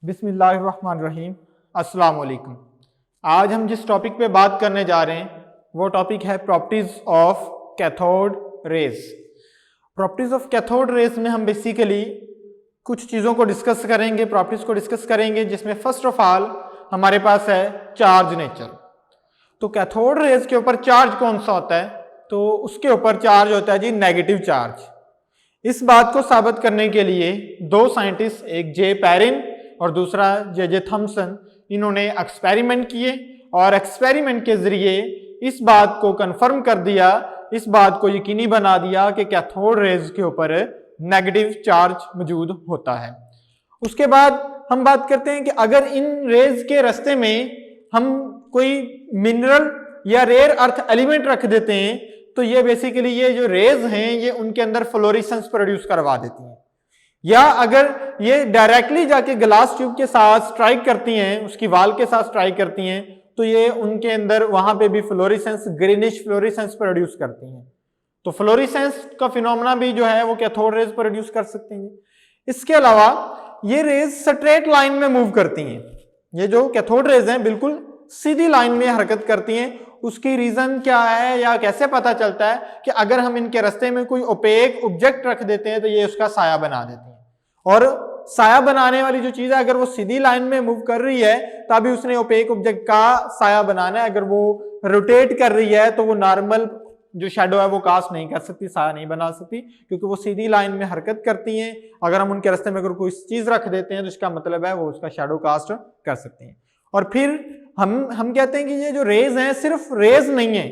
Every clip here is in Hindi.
बिस्मिल्लाहिर्रहमानिर्रहीम। अस्सलाम वालेकुम। आज हम जिस टॉपिक पे बात करने जा रहे हैं वो टॉपिक है properties of cathode rays. Properties of cathode raise में हम बेसिकली कुछ चीज़ों को डिस्कस करेंगे, प्रॉपर्टीज को डिस्कस करेंगे, जिसमें फर्स्ट ऑफ ऑल हमारे पास है चार्ज नेचर। तो कैथोड रेज के ऊपर चार्ज कौन सा होता है? तो उसके ऊपर चार्ज होता है जी नेगेटिव चार्ज। इस बात को साबित करने के लिए दो साइंटिस्ट, एक जे पैरिन और दूसरा जे थॉमसन, इन्होंने एक्सपेरिमेंट किए और एक्सपेरिमेंट के जरिए इस बात को कंफर्म कर दिया, इस बात को यकीनी बना दिया कि कैथोड रेज के ऊपर नेगेटिव चार्ज मौजूद होता है। उसके बाद हम बात करते हैं कि अगर इन रेज के रास्ते में हम कोई मिनरल या रेयर अर्थ एलिमेंट रख देते हैं तो ये बेसिकली ये जो रेज हैं ये उनके अंदर फ्लोरेसेंस प्रोड्यूस करवा देती हैं, या अगर ये डायरेक्टली जाके ग्लास ट्यूब के साथ स्ट्राइक करती हैं, उसकी वाल के साथ स्ट्राइक करती हैं, तो ये उनके अंदर वहां पे भी फ्लोरेसेंस, ग्रीनिश फ्लोरेसेंस प्रोड्यूस करती हैं। तो फ्लोरेसेंस का फिनोमेना भी जो है वो कैथोड रेज प्रोड्यूस कर सकती हैं। इसके अलावा ये रेज स्ट्रेट लाइन में मूव करती हैं। ये जो कैथोड रेज हैं बिल्कुल सीधी लाइन में हरकत करती हैं। उसकी रीजन क्या है या कैसे पता चलता है कि अगर हम इनके रास्ते में कोई ओपेक ऑब्जेक्ट रख देते हैं तो ये उसका साया बना देती हैं। और साया बनाने वाली जो चीज है अगर वो सीधी लाइन में मूव कर रही है तभी उसने ओपेक ऑब्जेक्ट का साया बनाना है। अगर वो रोटेट कर रही है तो वो नॉर्मल जो शेडो है वो कास्ट नहीं कर सकती, साया नहीं बना सकती, क्योंकि वो सीधी लाइन में हरकत करती हैं। अगर हम उनके रास्ते में अगर कोई चीज रख देते हैं तो इसका मतलब है वो उसका शेडो कास्ट कर सकती हैं। और फिर हम कहते हैं कि ये जो रेज हैं सिर्फ रेज नहीं है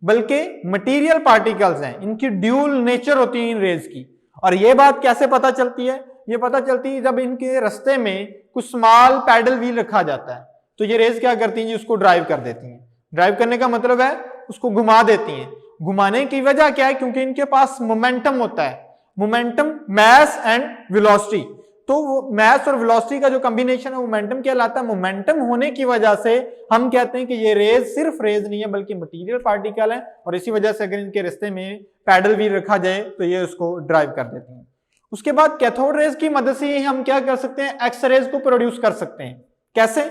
बल्कि मटेरियल पार्टिकल्स हैं, इनकी ड्यूल नेचर होती है इन रेज की। और ये बात कैसे पता चलती है? ये पता चलती है जब इनके रास्ते में कुछ स्मॉल पैडल व्हील रखा जाता है तो ये रेज क्या करती हैं जी, उसको ड्राइव कर देती हैं। ड्राइव करने का मतलब है उसको घुमा देती हैं। घुमाने की वजह क्या है? क्योंकि इनके पास मोमेंटम होता है, मोमेंटम, मैस एंड वेलोसिटी। तो वो मैस और वेलोसिटी का जो कॉम्बिनेशन है मोमेंटम कहलाता है। मोमेंटम होने की वजह से हम कहते हैं कि ये रेज सिर्फ रेज नहीं है बल्कि मटेरियल पार्टिकल है, और इसी वजह से अगर इनके रास्ते में पैडल व्हील रखा जाए तो ये उसको ड्राइव कर देती हैं। उसके बाद कैथोड रेज की मदद से हम क्या कर सकते हैं? एक्स रेज को प्रोड्यूस कर सकते हैं। कैसे?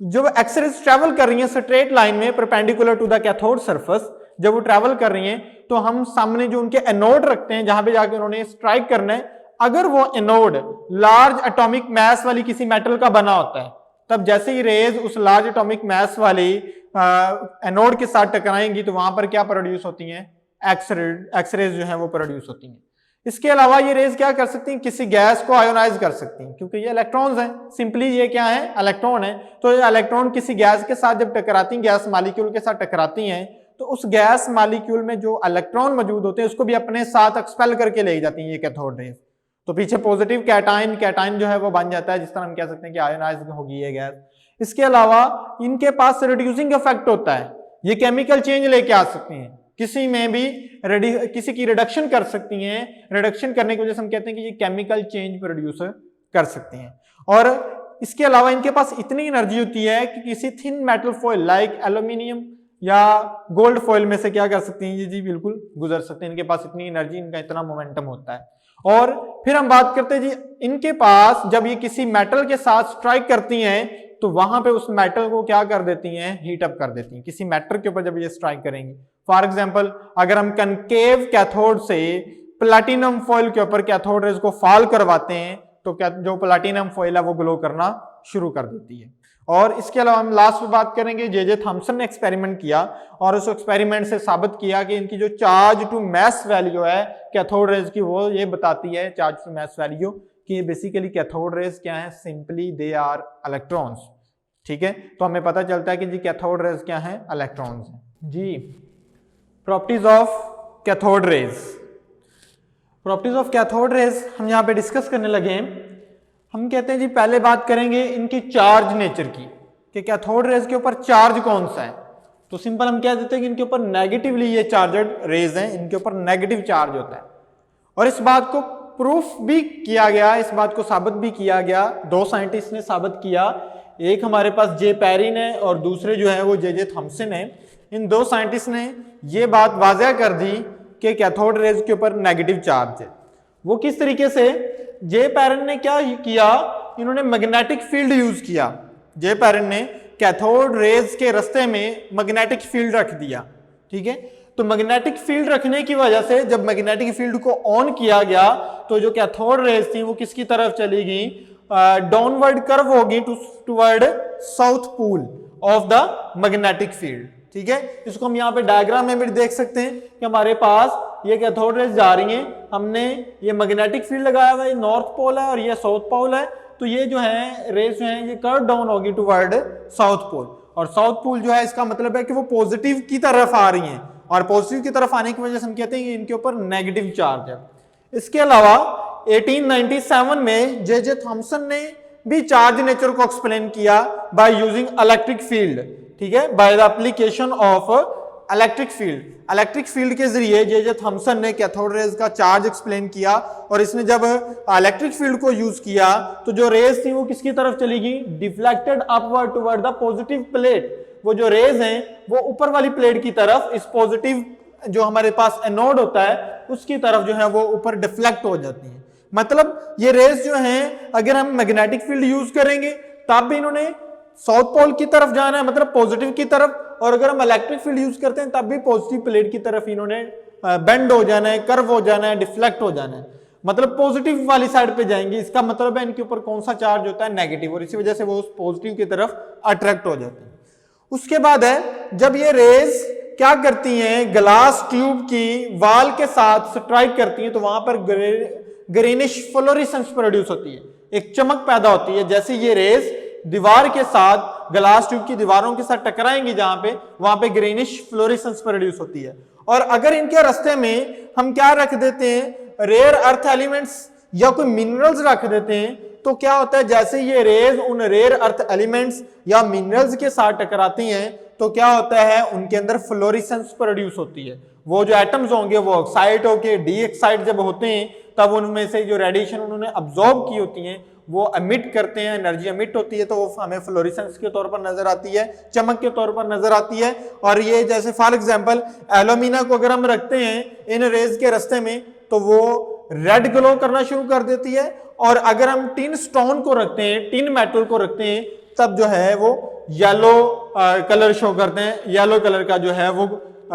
जब एक्स रेज ट्रेवल कर रही है स्ट्रेट लाइन में perpendicular to the cathode surface, जब वो ट्रेवल कर रही हैं तो हम सामने जो उनके एनोड रखते हैं जहां पे जाके उन्होंने स्ट्राइक करना है, अगर वो एनोड लार्ज एटॉमिक मैस वाली किसी मेटल का बना होता है तब जैसे ही रेज उस लार्ज एटॉमिक मैस वाली एनोड के साथ टकराएंगी तो वहां पर क्या प्रोड्यूस होती हैं? एक्स रेज जो है वो प्रोड्यूस होती हैं। इसके अलावा ये रेज क्या कर सकती हैं? किसी गैस को आयोनाइज कर सकती हैं, क्योंकि ये इलेक्ट्रॉन्स हैं। सिंपली ये क्या है? इलेक्ट्रॉन है। तो ये इलेक्ट्रॉन किसी गैस के साथ जब टकराती हैं, गैस मॉलिक्यूल के साथ टकराती हैं, तो उस गैस मॉलिक्यूल में जो इलेक्ट्रॉन मौजूद होते हैं उसको भी अपने साथ एक्सपेल करके ले जाती हैं ये कैथोड रेज। तो पीछे पॉजिटिव कैटाइन जो है वो बन जाता है, जिस तरह हम कह सकते हैं कि आयोनाइज होगी ये गैस। इसके अलावा इनके पास रिड्यूसिंग इफेक्ट होता है। ये केमिकल चेंज लेके आ सकती हैं, किसी में भी किसी की रिडक्शन कर सकती हैं। रिडक्शन करने की वजह से हम कहते हैं कि ये केमिकल चेंज प्रोड्यूस कर सकती हैं। और इसके अलावा इनके पास इतनी एनर्जी होती है कि किसी thin metal foil like aluminium या गोल्ड फॉइल में से क्या कर सकती हैं? ये जी बिल्कुल गुजर सकते हैं। इनके पास इतनी एनर्जी, इनका इतना मोमेंटम होता है। और फिर हम बात करते हैं जी, इनके पास जब ये किसी मेटल के साथ स्ट्राइक करती हैं तो वहां पे उस मेटल को क्या कर देती हैं? हीट अप कर देती हैं। किसी मेटल के ऊपर जब ये स्ट्राइक करेंगी, फॉर एग्जांपल अगर हम कनकेव कैथोड से प्लैटिनम फॉइल के ऊपर कैथोड रेज को फॉल करवाते हैं तो क्या जो प्लैटिनम फॉइल है वो ग्लो करना शुरू कर देती है। और इसके अलावा हम लास्ट में बात करेंगे, जे थॉमसन ने एक्सपेरिमेंट किया और उस एक्सपेरिमेंट से साबित किया कि इनकी जो चार्ज टू मैस वैल्यू है कैथोड रेज की, वो ये बताती है चार्ज टू मैस वैल्यू कि बेसिकली कैथोड रेज क्या है? Simply they are electrons. ठीक है, तो हमें पता चलता है कि जी कैथोड रेज क्या है? इलेक्ट्रॉन्स हैं जी। Properties of cathode rays. Properties of cathode rays हम यहाँ पे डिस्कस करने लगे हैं। हम कहते हैं जी पहले बात करेंगे इनकी चार्ज नेचर की, कि कैथोड रेज के ऊपर चार्ज कौन सा है। तो सिंपल हम कह देते हैं कि इनके ऊपर नेगेटिवली ये चार्जड रेज हैं, इनके ऊपर नेगेटिव चार्ज होता है। और इस बात को प्रूफ भी किया गया, इस बात को साबित भी किया गया। दो साइंटिस्ट ने साबित किया, एक हमारे पास जे पैरिन है और दूसरे जो है वो जे थॉमसन है। इन दो साइंटिस्ट ने ये बात वाज़ह कर दी कि कैथोड रेज के ऊपर नेगेटिव चार्ज है। वो किस तरीके से? जे पैरिन ने क्या किया इन्होंने मैग्नेटिक फील्ड यूज किया। जे पेरेंट ने कैथोड रेज के रास्ते में मैग्नेटिक फील्ड रख दिया, ठीक है। तो मैग्नेटिक फील्ड रखने की वजह से जब मैग्नेटिक फील्ड को ऑन किया गया तो जो कैथोड रेज थी वो किसकी तरफ चली गई, डाउनवर्ड कर्व होगी toward south pole of the magnetic field, ठीक है। इसको हम यहाँ पे डायग्राम में भी देख सकते हैं कि हमारे पास ये कैथोड रेज जा रही हैं, हमने ये मैग्नेटिक फील्ड लगाया हुआ है, नॉर्थ पोल है और ये साउथ पोल है, तो ये जो है रेज जो है ये कर्व डाउन होगी टुवर्ड साउथ पोल, और साउथ पोल जो है इसका मतलब है कि वो पॉजिटिव की तरफ आ रही हैं, और पॉजिटिव की तरफ आने की वजह से हम कहते हैं कि इनके ऊपर नेगेटिव चार्ज है। इसके अलावा 1897 में जे थॉमसन ने भी चार्ज नेचर को एक्सप्लेन किया बाय यूजिंग इलेक्ट्रिक फील्ड, ठीक है, by the application of electric field. Electric field के जरिए जे थॉमसन ने कैथोड रेज का चार्ज एक्सप्लेन किया, और इसने जब इलेक्ट्रिक फील्ड को यूज किया तो जो रेज थी वो किसकी तरफ चली गई, deflected upward toward the positive plate. वो जो रेज हैं वो ऊपर वाली प्लेट की तरफ, इस पॉजिटिव जो हमारे पास एनोड होता है उसकी तरफ जो है वो ऊपर डिफ्लेक्ट हो जाती है। मतलब ये रेज जो हैं अगर हम मैग्नेटिक फील्ड यूज करेंगे तब भी इन्होंने साउथ पोल की तरफ जाना है, मतलब पॉजिटिव की तरफ, और अगर हम इलेक्ट्रिक फील्ड यूज करते हैं तब भी पॉजिटिव प्लेट की तरफ इन्होंने बेंड हो जाना है, कर्व हो जाना है, डिफ्लेक्ट हो जाना है, मतलब पॉजिटिव वाली साइड पे जाएंगे। इसका मतलब है इनके ऊपर कौन सा चार्ज होता है, नेगेटिव, और इसी वजह से वो उस पॉजिटिव की तरफ अट्रैक्ट हो जाते हैं। उसके बाद है जब ये रेज क्या करती हैं, ग्लास ट्यूब की वाल के साथ स्ट्राइक करती हैं तो वहां पर ग्रीनिश फ्लोरेसेंस प्रोड्यूस होती है, एक चमक पैदा होती है। जैसे ये रेज दीवार के साथ, ग्लास ट्यूब की दीवारों के साथ टकराएंगी जहां पे, वहां पे ग्रीनिश फ्लोरेसेंस प्रोड्यूस होती है। और अगर इनके रास्ते में हम क्या रख देते हैं, रेयर अर्थ एलिमेंट्स या कोई मिनरल्स रख देते हैं, तो क्या होता है, जैसे ये रेज उन रेयर अर्थ एलिमेंट्स या मिनरल्स के साथ टकराती हैं तो क्या होता है, उनके अंदर फ्लोरेसेंस प्रोड्यूस होती है। वो जो एटम्स होंगे वो ऑक्साइड होके डी एक्साइड जब होते हैं तब उनमें से जो रेडिएशन उन्होंने अब्सॉर्ब की होती हैं वो एमिट करते हैं, एनर्जी एमिट होती है, तो वो हमें फ्लोरेसेंस के तौर पर नजर आती है, चमक के तौर पर नजर आती है। और ये जैसे फॉर एग्जांपल एल्यूमिना को अगर हम रखते हैं इन रेज के रास्ते में तो वो रेड ग्लो करना शुरू कर देती है, और अगर हम टिन स्टोन को रखते हैं, टिन मेटल को रखते हैं, तब जो है वो येलो कलर शो करते हैं, येलो कलर का जो है वो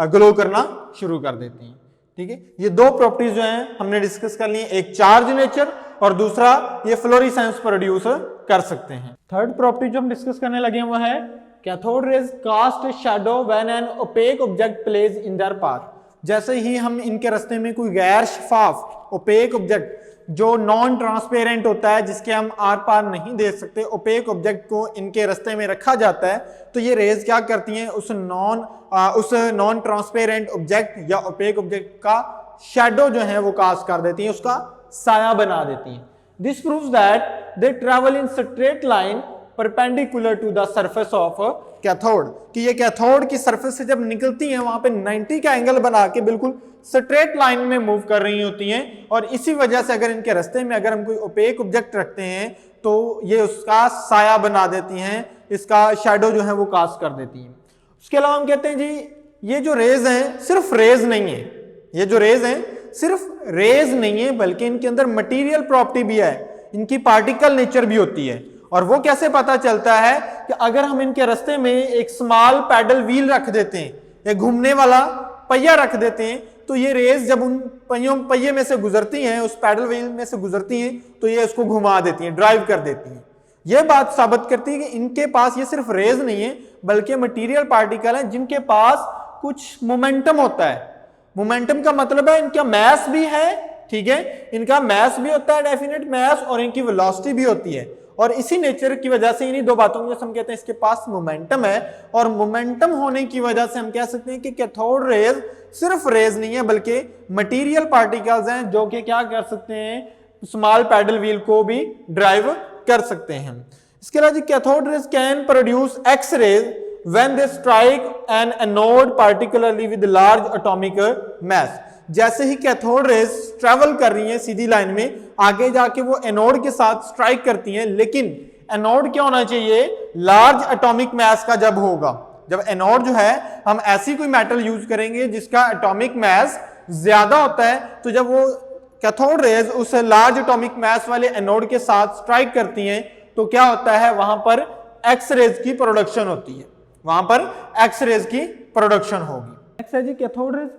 ग्लो करना शुरू कर देती हैं, ठीक है। ये दो प्रॉपर्टीज जो हैं हमने डिस्कस कर ली, एक चार्ज नेचर और दूसरा ये फ्लोरेसेंस प्रोड्यूस कर सकते हैं। थर्ड प्रॉपर्टी जो हम डिस्कस करने लगे हैं वो है cathode rays cast shadow when an opaque object place in their path. जैसे ही हम इनके रास्ते में कोई गैर शफाफ ओपेक ऑब्जेक्ट जो नॉन ट्रांसपेरेंट होता है, जिसके हम आर पार नहीं देख सकते, ओपेक ऑब्जेक्ट को इनके रास्ते में रखा जाता है, तो ये रेज क्या करती हैं, उस नॉन ट्रांसपेरेंट ऑब्जेक्ट या ओपेक ऑब्जेक्ट का शैडो जो है वो कास्ट कर देती हैं, उसका साया बना देती हैं। This proves that they travel in straight line perpendicular to the surface of cathode, कि ये कैथोड की सरफेस से जब निकलती हैं वहां पे 90 का एंगल बना के बिल्कुल स्ट्रेट लाइन में मूव कर रही होती हैं, और इसी वजह से अगर इनके रास्ते में अगर हम कोई ओपेक ऑब्जेक्ट रखते हैं तो ये उसका साया बना देती हैं, इसका शैडो जो है वो कास्ट कर देती हैं। उसके अलावा हम कहते हैं जी ये जो रेज हैं सिर्फ रेज नहीं है, ये जो रेज हैं सिर्फ रेज नहीं है बल्कि इनके अंदर मटेरियल प्रॉपर्टी भी है, इनकी पार्टिकल नेचर भी होती है। और वो कैसे पता चलता है कि अगर हम इनके रास्ते में एक स्मॉल पैडल व्हील रख देते हैं, एक घूमने वाला पहिया रख देते हैं, तो ये रेज जब उन पहिए में से गुजरती हैं, उस पैडल व्हील में से गुजरती हैं, तो ये उसको घुमा देती हैं, ड्राइव कर देती हैं। ये बात साबित करती है कि इनके पास ये सिर्फ रेज नहीं है बल्कि मटेरियल पार्टिकल है जिनके पास कुछ मोमेंटम होता है। मोमेंटम का मतलब है इनका मैस भी है, ठीक है, इनका मैस भी होता है, डेफिनेट मैस, और इनकी वेलोसिटी भी होती है। और इसी नेचर की वजह से, इन्हीं दो बातों की वजह से हम कहते हैं इसके पास मोमेंटम है, और मोमेंटम होने की वजह से हम कह सकते हैं कि कैथोड रेज सिर्फ रेज नहीं है बल्कि मटेरियल पार्टिकल्स हैं जो कि क्या कर सकते हैं, स्मॉल पैडल व्हील को भी ड्राइव कर सकते हैं। इसके अलावा cathode rays can produce X rays when they strike an anode particularly with large atomic mass. जैसे ही कैथोड रेज ट्रेवल कर रही हैं सीधी लाइन में, आगे जाके वो एनोड के साथ स्ट्राइक करती हैं, लेकिन एनोड क्या होना चाहिए, लार्ज एटॉमिक मास का जब होगा। जब एनोड जो है हम ऐसी कोई मेटल यूज करेंगे जिसका एटॉमिक मास ज्यादा होता है, तो जब वो कैथोड रेज उस लार्ज एटॉमिक मास वाले एनोड के साथ स्ट्राइक करती हैं तो क्या होता है, वहां पर एक्स रेज की प्रोडक्शन होती है, वहां पर एक्स रेज की प्रोडक्शन होगी। नेक्स्ट है जी, cathode rays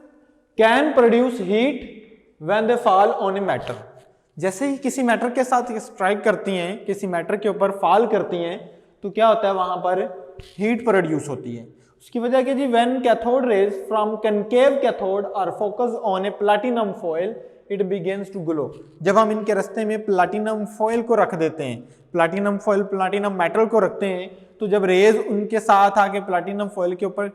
can produce heat when they fall on a matter. जैसे ही किसी मैटर के साथ स्ट्राइक करती हैं, किसी मैटर के ऊपर फॉल करती हैं, तो क्या होता है, वहां पर हीट प्रोड्यूस होती है। उसकी वजह क्या जी, when cathode rays from concave cathode are focus on a platinum foil it begins to glow. जब हम इनके रास्ते में प्लैटिनम फॉयल को रख देते हैं, प्लैटिनम फॉयल प्लैटिनम मेटल को रखते हैं, तो जब रेज उनके साथ आके प्लैटिनम फॉयल के ऊपर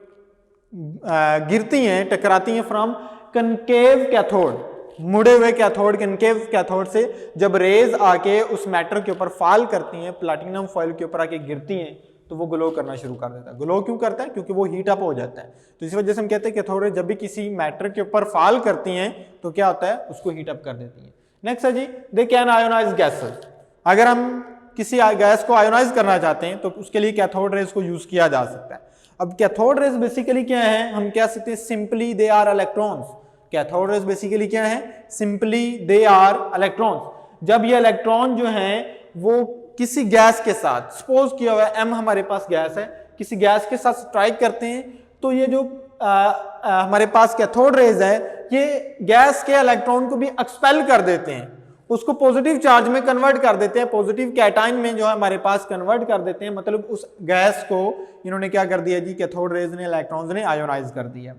गिरती हैं, टकराती हैं फ्रॉम कनकेव कैथोड, मुड़े हुए कैथोड, कनकेव कैथोड से जब रेज आके उस मैटर के ऊपर फॉल करती हैं, प्लैटिनम फॉयल के ऊपर आके गिरती हैं, तो वो ग्लो करना शुरू कर देता है। ग्लो क्यों करता है, क्योंकि वो हीट अप हो जाता है। तो इस वजह से हम कहते हैं कि कैथोड रेज जब भी किसी मैटर के ऊपर फॉल करती हैं तो क्या होता है, उसको हीट अप कर देती हैं। नेक्स्ट है जी, दे कैन आयोनाइज गैसेस। अगर हम किसी गैस को आयोनाइज करना चाहते हैं तो उसके लिए कैथोड रेज को यूज किया जा सकता है। अब कैथोड रेज बेसिकली क्या है, हम कह सकते हैं simply they are electrons. Cathode rays basically क्या है, सिंपली दे आर इलेक्ट्रॉन्स। जब ये इलेक्ट्रॉन जो हैं वो किसी गैस के साथ, सपोज किया हुआ है M हमारे पास गैस है, किसी गैस के साथ स्ट्राइक करते हैं, तो ये जो हमारे पास कैथोड रेज है, ये गैस के इलेक्ट्रॉन को भी एक्सपेल कर देते हैं, उसको पॉजिटिव चार्ज में कन्वर्ट कर देते हैं, पॉजिटिव कैटाइन में जो है हमारे पास कन्वर्ट कर देते हैं। मतलब उस गैस को इन्होंने क्या कर दिया जी, कैथोड रेज ने, इलेक्ट्रॉन्स ने आयोनाइज कर दिया।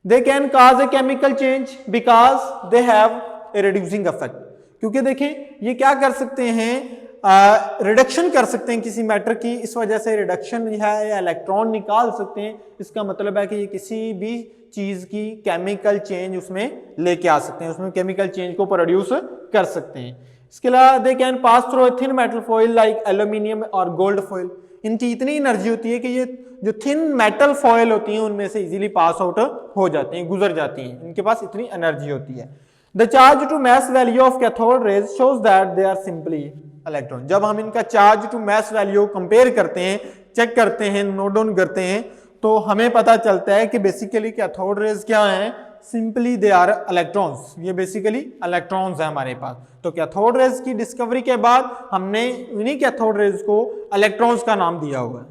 They can cause a chemical change because they have a reducing effect. क्योंकि देखें ये क्या कर सकते हैं, रिडक्शन कर सकते हैं किसी मैटर की, इस वजह से रिडक्शन है या इलेक्ट्रॉन निकाल सकते हैं। इसका मतलब है कि ये किसी भी चीज की केमिकल चेंज उसमें लेके आ सकते हैं, उसमें केमिकल चेंज को प्रोड्यूस कर सकते हैं। इसके अलावा they can pass through thin metal foil like aluminium और गोल्ड फॉइल। इनकी इतनी एनर्जी होती है कि ये जो थिन मेटल फॉइल होती हैं उनमें से इजीली पास आउट हो जाती हैं, गुजर जाती हैं, इनके पास इतनी एनर्जी होती है। The charge to mass value of cathode rays shows that they are simply electron. जब हम इनका charge to mass value compare करते हैं, चेक करते हैं, नोट डाउन करते हैं, तो हमें पता चलता है कि बेसिकली कैथोड रेज क्या है, सिंपली दे आर इलेक्ट्रॉन्स। ये बेसिकली इलेक्ट्रॉन्स है हमारे पास। तो कैथोड रेज की डिस्कवरी के बाद हमने इन्हीं कैथोड रेज को इलेक्ट्रॉन्स का नाम दिया हुआ है।